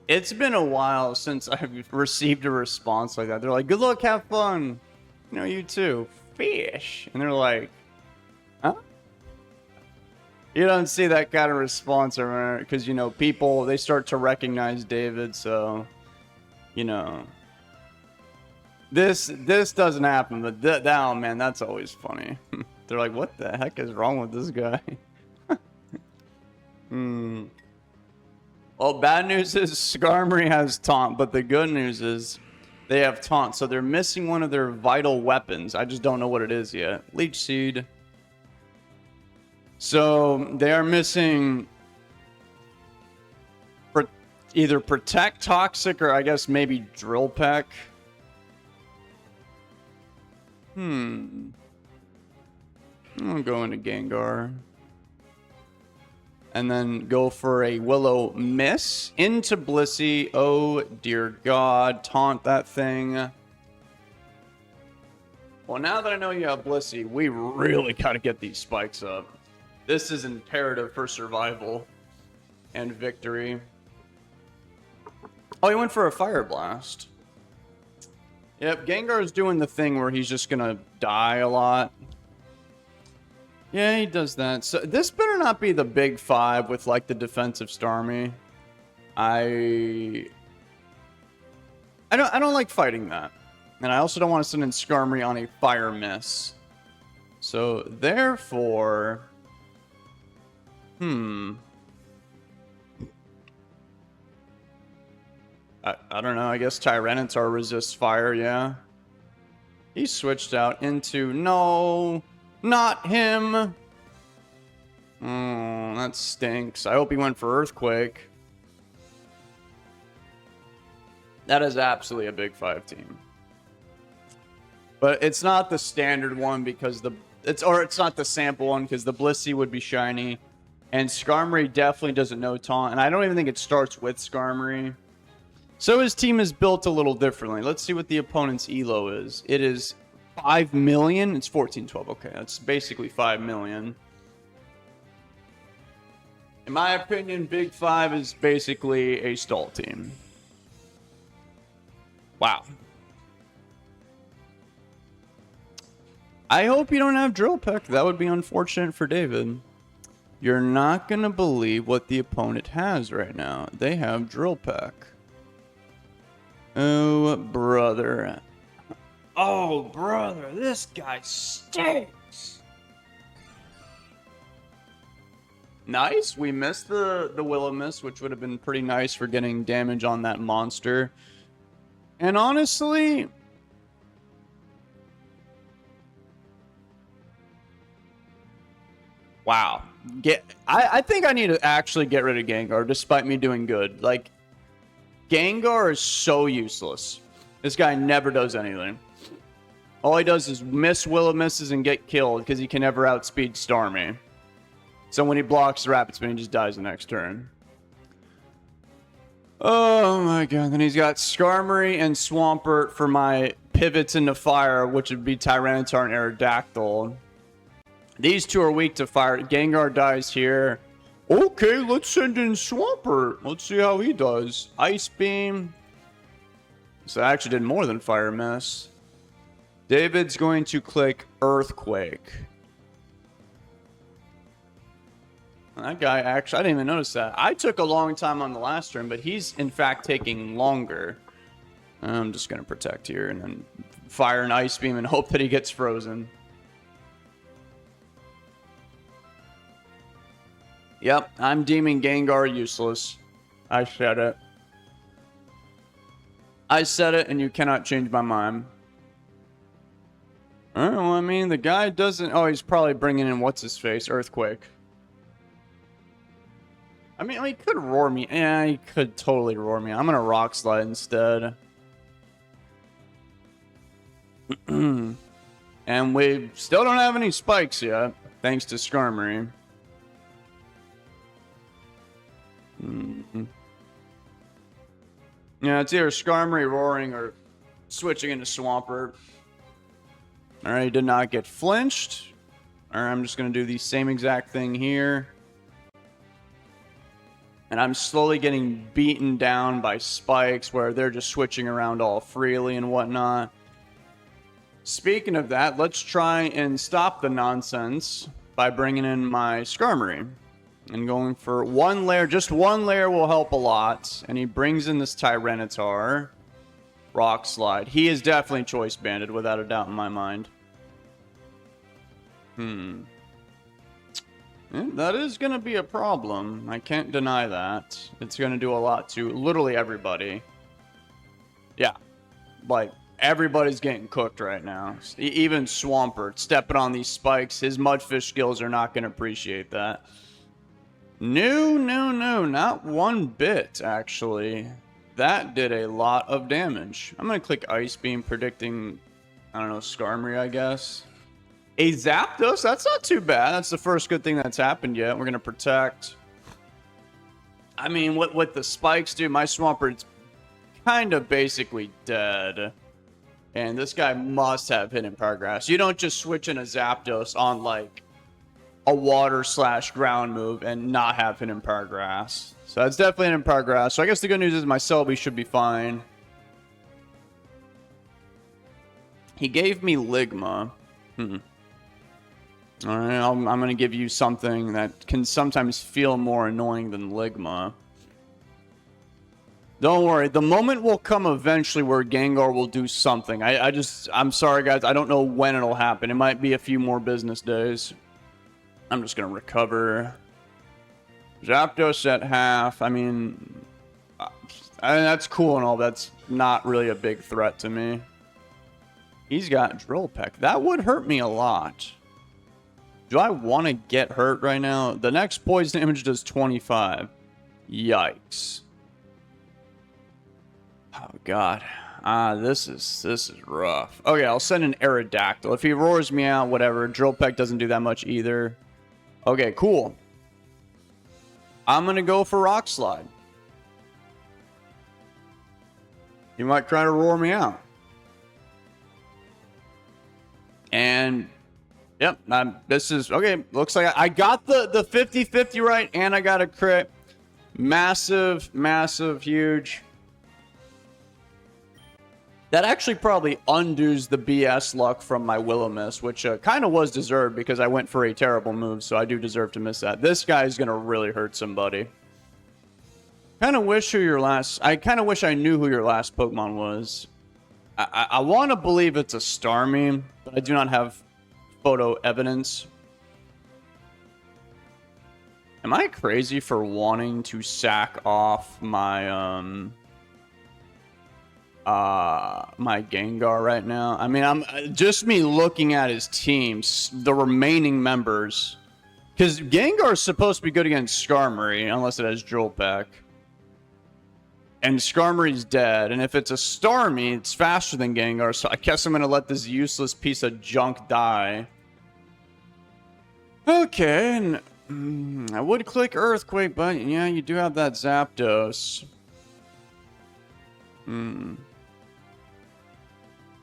It's been a while since I've received a response like that. They're like, good luck, have fun. You know, you too. Fish. And they're like, huh? You don't see that kind of response because, you know, people, they start to recognize David. So, you know, this doesn't happen. But oh, man, that's always funny. They're like, what the heck is wrong with this guy? Well, bad news is Skarmory has taunt, but the good news is they have taunt, so they're missing one of their vital weapons. I just don't know what it is yet. Leech Seed. So they are missing either Protect, Toxic, or I guess maybe Drill Peck. I'm going to Gengar. And then go for a Willow Miss into Blissey. Oh, dear God. Taunt that thing. Well, now that I know you have Blissey, we really got to get these spikes up. This is imperative for survival and victory. Oh, he went for a Fire Blast. Yep, Gengar's doing the thing where he's just going to die a lot. Yeah, he does that. So this better not be the big five with like the defensive Starmie. I don't like fighting that. And I also don't want to send in Skarmory on a Fire Miss. So therefore, I don't know. I guess Tyranitar resists fire, yeah. He switched out into no. Not him. Oh, that stinks. I hope he went for Earthquake. That is absolutely a big 5 team. But it's not the standard one because it's not the sample one because the Blissey would be shiny. And Skarmory definitely doesn't know taunt. And I don't even think it starts with Skarmory. So his team is built a little differently. Let's see what the opponent's ELO is. It is 5 million. It's 1412. Okay, that's basically 5 million. In my opinion, Big 5 is basically a stall team. Wow. I hope you don't have Drill Peck. That would be unfortunate for David. You're not going to believe what the opponent has right now. They have Drill Peck. Oh, brother. Oh, brother, this guy stinks. Nice. We missed the Willow Miss, which would have been pretty nice for getting damage on that monster. And honestly, wow. I think I need to actually get rid of Gengar, despite me doing good. Like, Gengar is so useless. This guy never does anything. All he does is miss Willow Misses and get killed because he can never outspeed Starmie. So when he blocks the Rapid Spin, he just dies the next turn. Oh my god. Then he's got Skarmory and Swampert for my pivots into fire, which would be Tyranitar and Aerodactyl. These two are weak to fire. Gengar dies here. Okay, let's send in Swampert. Let's see how he does. Ice Beam. So I actually did more than Fire Miss. David's going to click Earthquake. That guy actually, I didn't even notice that. I took a long time on the last turn, but he's in fact taking longer. I'm just going to protect here and then fire an Ice Beam and hope that he gets frozen. Yep, I'm deeming Gengar useless. I said it. I said it, and you cannot change my mind. Alright, well, I mean, the guy doesn't... Oh, he's probably bringing in what's-his-face, Earthquake. I mean, he could roar me. Yeah, he could totally roar me. I'm going to Rock Slide instead. And we still don't have any spikes yet, thanks to Skarmory. Yeah, it's either Skarmory roaring or switching into Swampert. Alright, he did not get flinched. Alright, I'm just going to do the same exact thing here. And I'm slowly getting beaten down by spikes where they're just switching around all freely and whatnot. Speaking of that, let's try and stop the nonsense by bringing in my Skarmory. And going for one layer. Just one layer will help a lot. And he brings in this Tyranitar. Rock Slide. He is definitely choice banded without a doubt in my mind. That is going to be a problem. I can't deny that. It's going to do a lot to literally everybody. Yeah. Like, everybody's getting cooked right now. Even Swampert stepping on these spikes. His Mudfish skills are not going to appreciate that. No, not one bit, actually. That did a lot of damage. I'm going to click Ice Beam, predicting, I don't know, Skarmory, I guess. A Zapdos? That's not too bad. That's the first good thing that's happened yet. We're going to protect. I mean, what the spikes do, my Swampert's kind of basically dead. And this guy must have Hidden Power Grass. You don't just switch in a Zapdos on, like, a water/ground move and not have Hidden Power Grass. So that's definitely Hidden Power Grass. So I guess the good news is my Celebi should be fine. He gave me Ligma. Alright, I'm going to give you something that can sometimes feel more annoying than Ligma. Don't worry, the moment will come eventually where Gengar will do something. I'm sorry guys, I don't know when it'll happen. It might be a few more business days. I'm just going to recover. Zapdos at half. I mean, that's cool and all. That's not really a big threat to me. He's got Drill Peck. That would hurt me a lot. Do I want to get hurt right now? The next poison damage does 25. Yikes. Oh, God. This is rough. Okay, I'll send an Aerodactyl. If he roars me out, whatever. Drill Peck doesn't do that much either. Okay, cool. I'm going to go for Rock Slide. He might try to roar me out. And, yep, this is, okay, looks like I got the 50-50 right, and I got a crit. Massive, huge. That actually probably undoes the BS luck from my Will-O-Wisp, which kind of was deserved because I went for a terrible move, so I do deserve to miss that. This guy's going to really hurt somebody. I kind of wish I knew who your last Pokemon was. I want to believe it's a Starmie, but I do not have photo evidence. Am I crazy for wanting to sack off my my Gengar right now? I mean, I'm just me looking at his teams, the remaining members, because Gengar is supposed to be good against Skarmory unless it has Drill Peck. And Skarmory's dead, and if it's a Starmie, it's faster than Gengar, so I guess I'm going to let this useless piece of junk die. Okay, and I would click Earthquake, but yeah, you do have that Zapdos.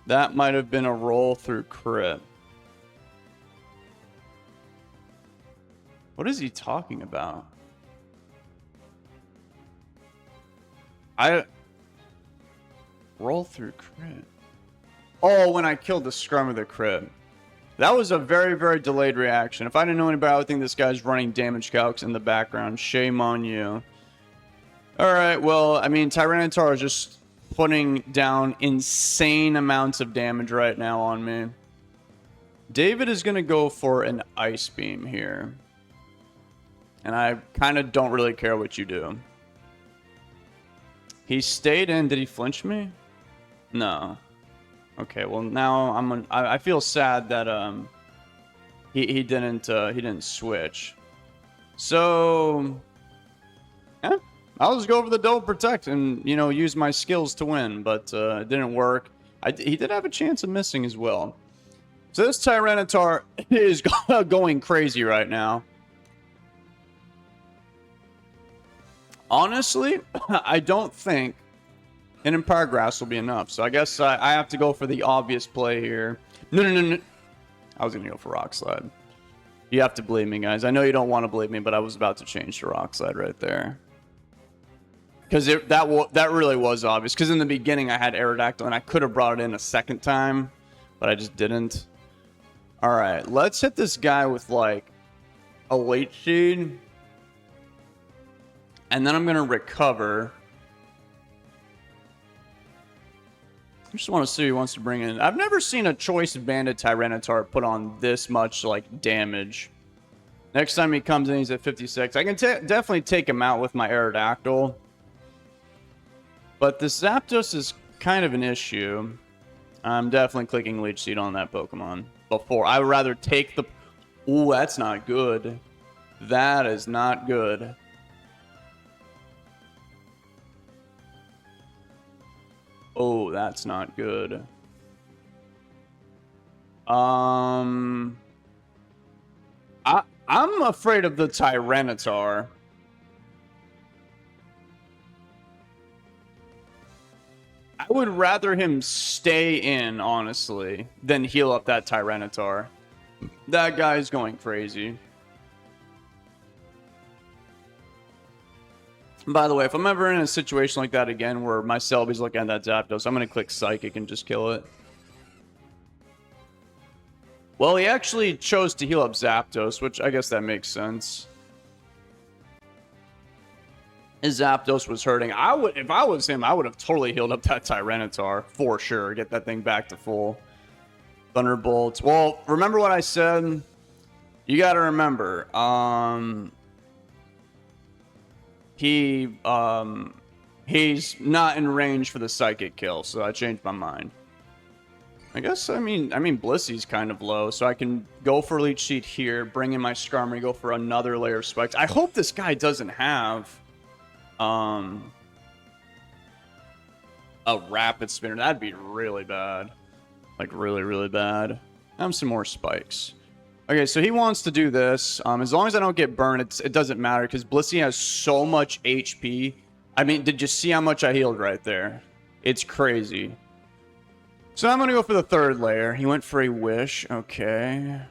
That might have been a roll through crit. What is he talking about? Roll through crit. Oh, when I killed the Scrum of the crit. That was a very delayed reaction. If I didn't know anybody, I would think this guy's running damage calcs in the background. Shame on you. Alright, well, I mean, Tyranitar is just putting down insane amounts of damage right now on me. David is going to go for an Ice Beam here. And I kind of don't really care what you do. He stayed in. Did he flinch me? No. Okay, well now I feel sad that he didn't switch. So yeah, I'll just go over the Double Protect and use my skills to win, but it didn't work. He did have a chance of missing as well. So this Tyranitar is going crazy right now. Honestly, I don't think Hidden Power Grass will be enough. So I guess I have to go for the obvious play here. No. I was going to go for Rock Slide. You have to believe me, guys. I know you don't want to believe me, but I was about to change to Rock Slide right there. Because that really was obvious. Because in the beginning I had Aerodactyl and I could have brought it in a second time, but I just didn't. All right, let's hit this guy with like a Leech Seed, and then I'm gonna recover. I just want to see who he wants to bring in. I've never seen a Choice Banded Tyranitar put on this much like damage. Next time he comes in, he's at 56. I can definitely take him out with my Aerodactyl. But the Zapdos is kind of an issue. I'm definitely clicking Leech Seed on that Pokemon before. I would rather take the... Ooh, that's not good. That is not good. Oh, that's not good. I'm afraid of the Tyranitar. I would rather him stay in, honestly, than heal up that Tyranitar. That guy's going crazy. By the way, if I'm ever in a situation like that again where my Selby's looking at that Zapdos, I'm going to click Psychic and just kill it. Well, he actually chose to heal up Zapdos, which I guess that makes sense. His Zapdos was hurting. If I was him, I would have totally healed up that Tyranitar for sure. Get that thing back to full. Thunderbolts. Well, remember what I said? You got to remember. He's not in range for the Psychic kill, so I changed my mind. I mean Blissey's kind of low, so I can go for Leech Seed here, bring in my Skarmory, go for another layer of spikes. I hope this guy doesn't have a Rapid Spinner. That'd be really bad. Like really, really bad. Have some more spikes. Okay, so he wants to do this. As long as I don't get burned, it doesn't matter because Blissey has so much HP. I mean, did you see how much I healed right there? It's crazy. So I'm going to go for the third layer. He went for a Wish. Okay.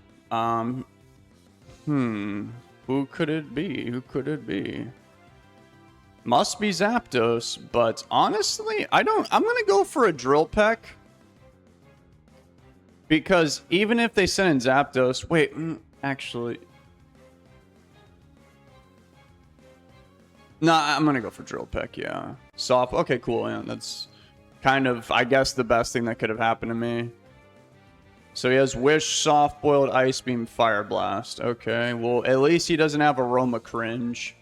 Who could it be? Who could it be? Must be Zapdos, but honestly, I'm going to go for a Drill Peck. Because even if they send in Zapdos... Wait, actually... Nah, I'm going to go for Drill Peck, yeah. Soft... Okay, cool, yeah. That's kind of, I guess, the best thing that could have happened to me. So he has Wish, Soft Boiled, Ice Beam, Fire Blast. Okay, well, at least he doesn't have Aroma Cringe.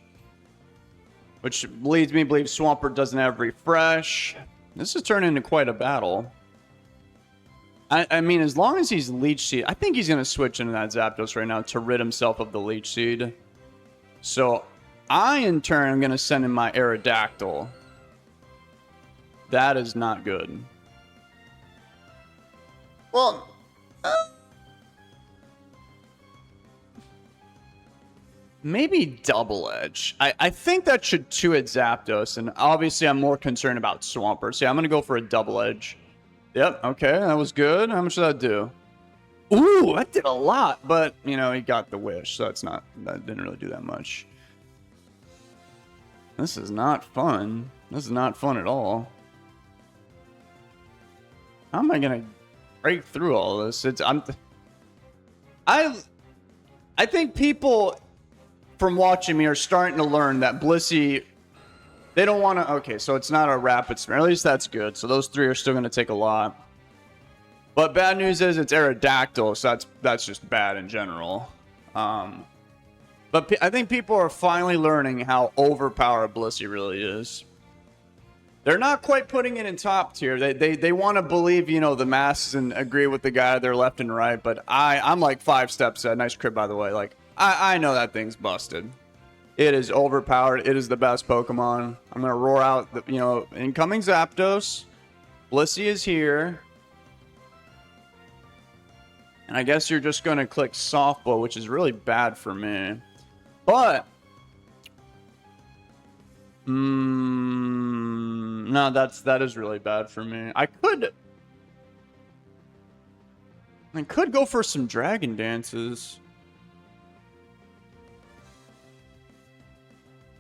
Which leads me to believe Swampert doesn't have Refresh. This is turning into quite a battle. I mean, as long as he's Leech Seed, I think he's going to switch into that Zapdos right now to rid himself of the Leech Seed. So, I, in turn, am going to send in my Aerodactyl. That is not good. Well, maybe Double Edge. I think that should 2-hit Zapdos, and obviously I'm more concerned about Swampert. So yeah, I'm going to go for a Double Edge. Yep, okay, that was good. How much did that do? Ooh, that did a lot, but, you know, he got the Wish, so that didn't really do that much. This is not fun. This is not fun at all. How am I going to break through all this? I think people from watching me are starting to learn that Blissey, they don't want to... Okay, so it's not a Rapid Spin. At least that's good. So those three are still going to take a lot. But bad news is it's Aerodactyl, so that's just bad in general. But I think people are finally learning how overpowered Blissey really is. They're not quite putting it in top tier. They want to believe, you know, the masses and agree with the guy there left and right. But I'm like 5 steps ahead. Nice crib, by the way. Like, I know that thing's busted. It is overpowered. It is the best Pokemon. I'm going to roar out, the, you know, incoming Zapdos. Blissey is here. And I guess you're just going to click Softball, which is really bad for me. But... no, that is really bad for me. I could go for some Dragon Dances.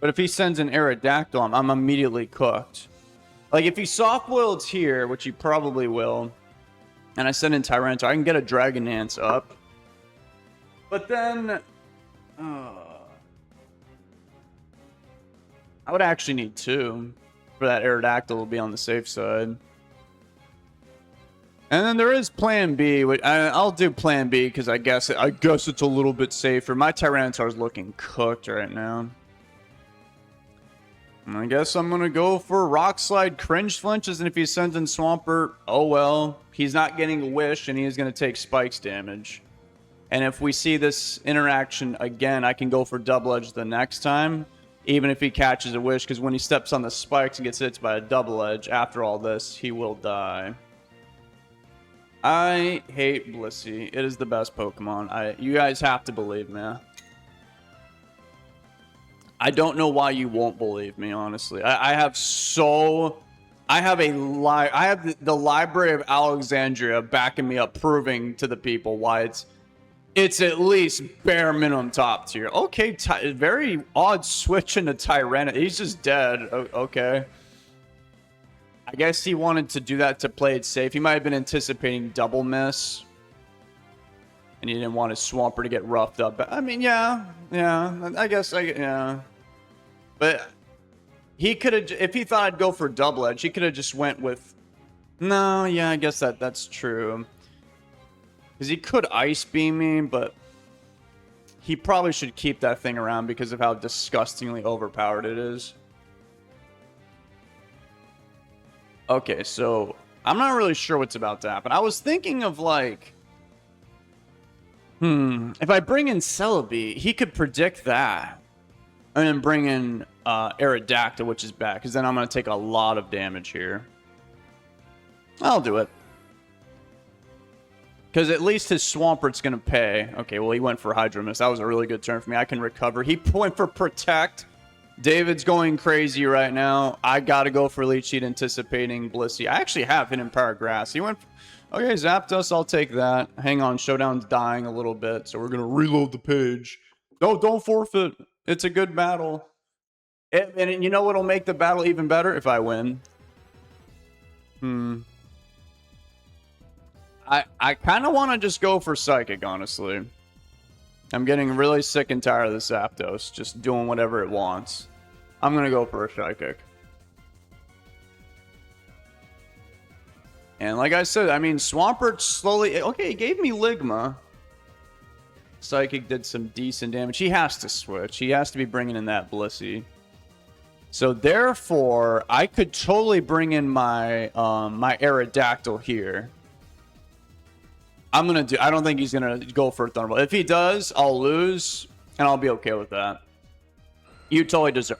But if he sends an Aerodactyl, I'm immediately cooked. Like, if he soft-boils here, which he probably will, and I send in Tyranitar, I can get a Dragon Dance up. But then... I would actually need 2 for that Aerodactyl to be on the safe side. And then there is Plan B. I'll do Plan B because I guess it's a little bit safer. My Tyranitar is looking cooked right now. I guess I'm going to go for Rock Slide Cringe Flinches, and if he sends in Swampert, oh well. He's not getting a Wish, and he is going to take Spikes damage. And if we see this interaction again, I can go for Double Edge the next time, even if he catches a Wish, because when he steps on the Spikes and gets hit by a Double Edge, after all this, he will die. I hate Blissey. It is the best Pokemon. You guys have to believe me. I don't know why you won't believe me, honestly. I have the Library of Alexandria backing me up, proving to the people why it's at least bare minimum top tier. Okay, very odd switch into Tyranitar. He's just dead. Okay. I guess he wanted to do that to play it safe. He might have been anticipating double miss. And he didn't want his Swampert to get roughed up. But, I mean, yeah. I guess. But he could have, if he thought I'd go for Double Edge, he could have just went with... No, yeah, I guess that's true. Because he could Ice Beam me, but he probably should keep that thing around because of how disgustingly overpowered it is. Okay, so I'm not really sure what's about to happen. I was thinking of like... if I bring in Celebi, he could predict that. And then bring in Aerodactyl, which is bad, because then I'm going to take a lot of damage here. I'll do it. Because at least his Swampert's going to pay. Okay, well, he went for Hydro Mist. That was a really good turn for me. I can recover. He went for Protect. David's going crazy right now. I got to go for Leech Seed, anticipating Blissey. I actually have Hidden Power Grass. He went... Okay, Zapdos, I'll take that. Hang on, Showdown's dying a little bit, so we're going to reload the page. No, don't forfeit. It's a good battle. And you know what'll make the battle even better? If I win. I kind of want to just go for Psychic, honestly. I'm getting really sick and tired of this Zapdos just doing whatever it wants. I'm going to go for a Psychic. And like I said, I mean, Swampert slowly... Okay, he gave me Ligma. Psychic did some decent damage. He has to switch. He has to be bringing in that Blissey. So therefore, I could totally bring in my my Aerodactyl here. I don't think he's gonna go for a Thunderbolt. If he does, I'll lose, and I'll be okay with that. You totally deserve...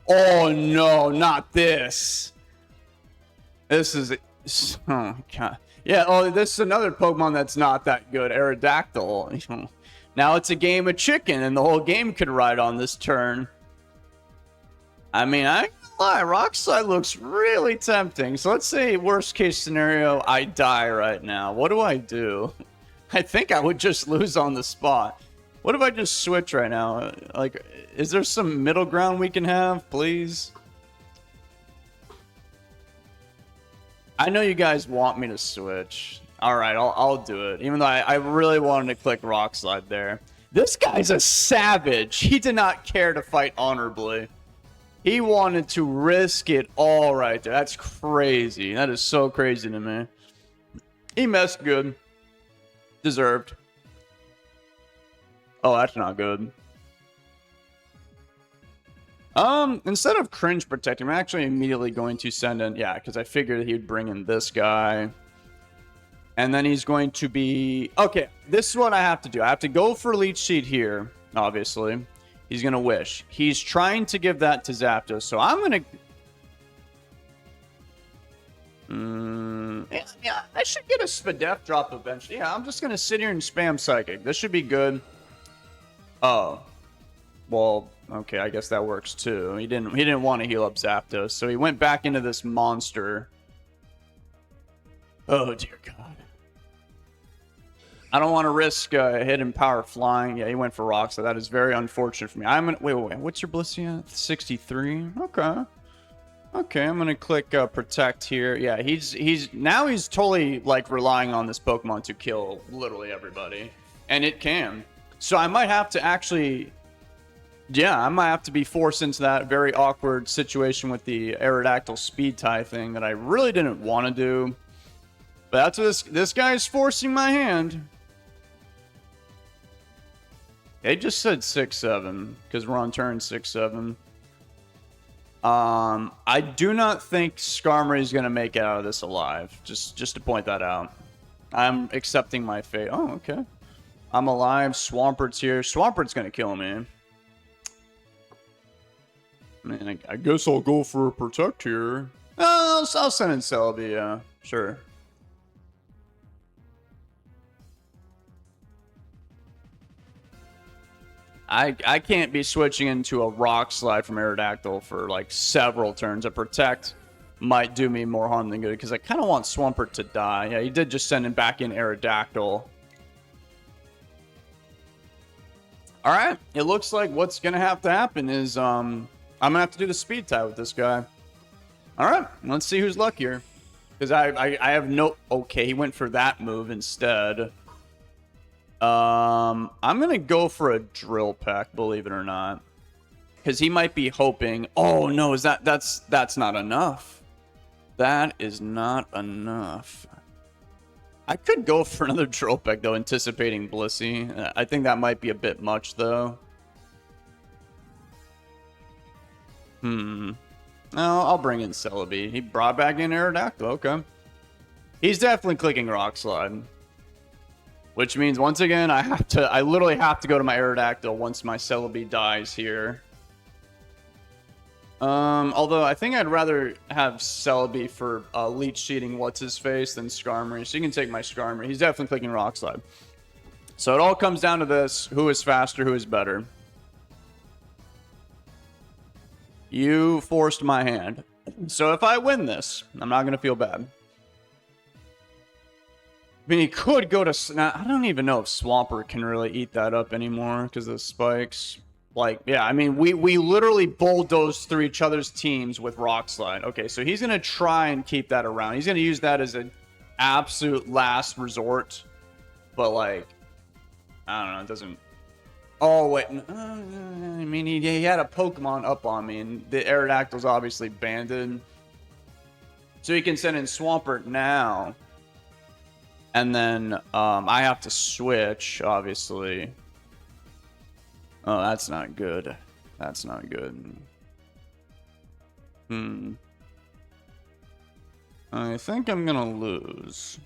Oh no, not this. This is... Oh god. Yeah, oh, this is another Pokemon that's not that good. Aerodactyl. Now it's a game of chicken, and the whole game could ride on this turn. I mean, I ain't gonna lie, Rock Slide looks really tempting. So let's say, worst case scenario, I die right now. What do? I think I would just lose on the spot. What if I just switch right now? Like, is there some middle ground we can have, please? I know you guys want me to switch. All right, I'll do it. Even though I really wanted to click Rock Slide there. This guy's a savage. He did not care to fight honorably. He wanted to risk it all right there. That's crazy. That is so crazy to me. He messed good. Deserved. Oh, that's not good. Instead of Cringe Protecting, I'm actually immediately going to send in... Yeah, because I figured he'd bring in this guy. And then he's going to be... Okay, this is what I have to do. I have to go for Leech Seed here, obviously. He's going to Wish. He's trying to give that to Zapdos, so I'm going to... Yeah, I should get a Spadef drop eventually. Yeah, I'm just going to sit here and spam Psychic. This should be good. Oh. Well, okay, I guess that works too. He didn't want to heal up Zapdos, so he went back into this monster. Oh, dear God. I don't want to risk hidden power flying. Yeah, he went for rocks, so that is very unfortunate for me. I'm gonna wait. What's your Blissey at? 63. Okay. Okay, I'm gonna click protect here. Yeah, he's totally like relying on this Pokemon to kill literally everybody, and it can. So I might have to actually, yeah, I might have to be forced into that very awkward situation with the Aerodactyl speed tie thing that I really didn't want to do. But that's what this guy's forcing my hand. They just said 6-7 because we're on turn 6-7. I do not think Skarmory is going to make it out of this alive. Just to point that out. I'm accepting my fate. Oh, okay. I'm alive. Swampert's here. Swampert's going to kill me. I mean, I guess I'll go for a protect here. I'll send in Celebi, yeah. Sure. I can't be switching into a Rock Slide from Aerodactyl for like several turns. A Protect might do me more harm than good because I kind of want Swampert to die. Yeah, he did just send him back in Aerodactyl. All right, it looks like what's going to have to happen is I'm going to have to do the speed tie with this guy. All right, let's see who's luckier. Because I have no... Okay, he went for that move instead. I'm going to go for a Drill Peck, believe it or not. Because he might be hoping... Oh, no, that's not enough. That is not enough. I could go for another Drill Peck, though, anticipating Blissey. I think that might be a bit much, though. No, I'll bring in Celebi. He brought back in Aerodactyl. Okay. He's definitely clicking Rock Slide. Which means, once again, I literally have to go to my Aerodactyl once my Celebi dies here. Although I think I'd rather have Celebi for leech seeding what's-his-face than Skarmory. So you can take my Skarmory. He's definitely clicking Rock Slide. So it all comes down to this. Who is faster? Who is better? You forced my hand. So if I win this, I'm not going to feel bad. I mean, he could go to... Now, I don't even know if Swampert can really eat that up anymore because of the spikes. Like, yeah, I mean, we literally bulldozed through each other's teams with Rock Slide. Okay, so he's going to try and keep that around. He's going to use that as an absolute last resort. But, like, I don't know, it doesn't... Oh, wait. I mean, he had a Pokemon up on me, and the Aerodactyl's obviously banded. So he can send in Swampert now. And then I have to switch, obviously. Oh, that's not good. That's not good. I think I'm gonna lose.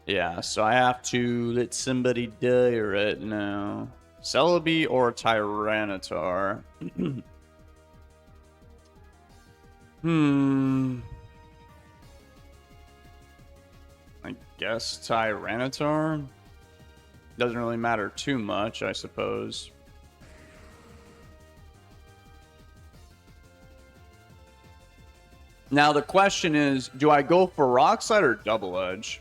Yeah, so I have to let somebody die right now. Celebi or Tyranitar? I guess Tyranitar? Doesn't really matter too much, I suppose. Now the question is, do I go for Rock Slide or Double Edge?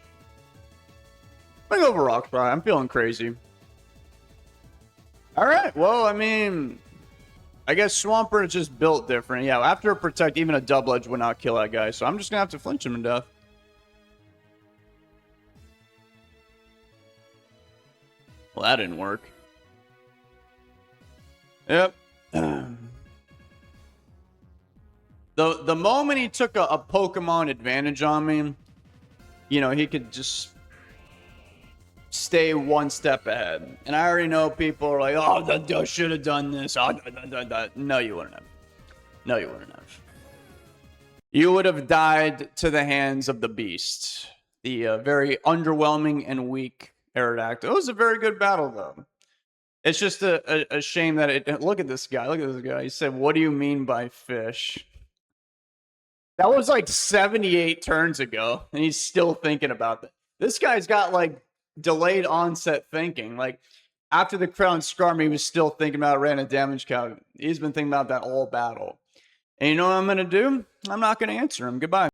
I go for Rock Slide. I'm feeling crazy. Alright, well, I mean... I guess Swampert is just built different. Yeah, after a Protect, even a Double Edge would not kill that guy. So I'm just going to have to flinch him to death. Well, that didn't work. Yep. The moment he took a Pokemon advantage on me, you know, he could just stay one step ahead. And I already know people are like, oh, I should have done this. Oh, no, you wouldn't have. No, you wouldn't have. You would have died to the hands of the beast. The very underwhelming and weak Aerodactyl. It was a very good battle, though. It's just a shame that it... Look at this guy. Look at this guy. He said, what do you mean by fish? That was like 78 turns ago, and he's still thinking about that. This guy's got, like, delayed onset thinking. Like, after the Crown Skarmory, he was still thinking about random damage count. He's been thinking about that all battle. And you know what I'm going to do? I'm not going to answer him. Goodbye.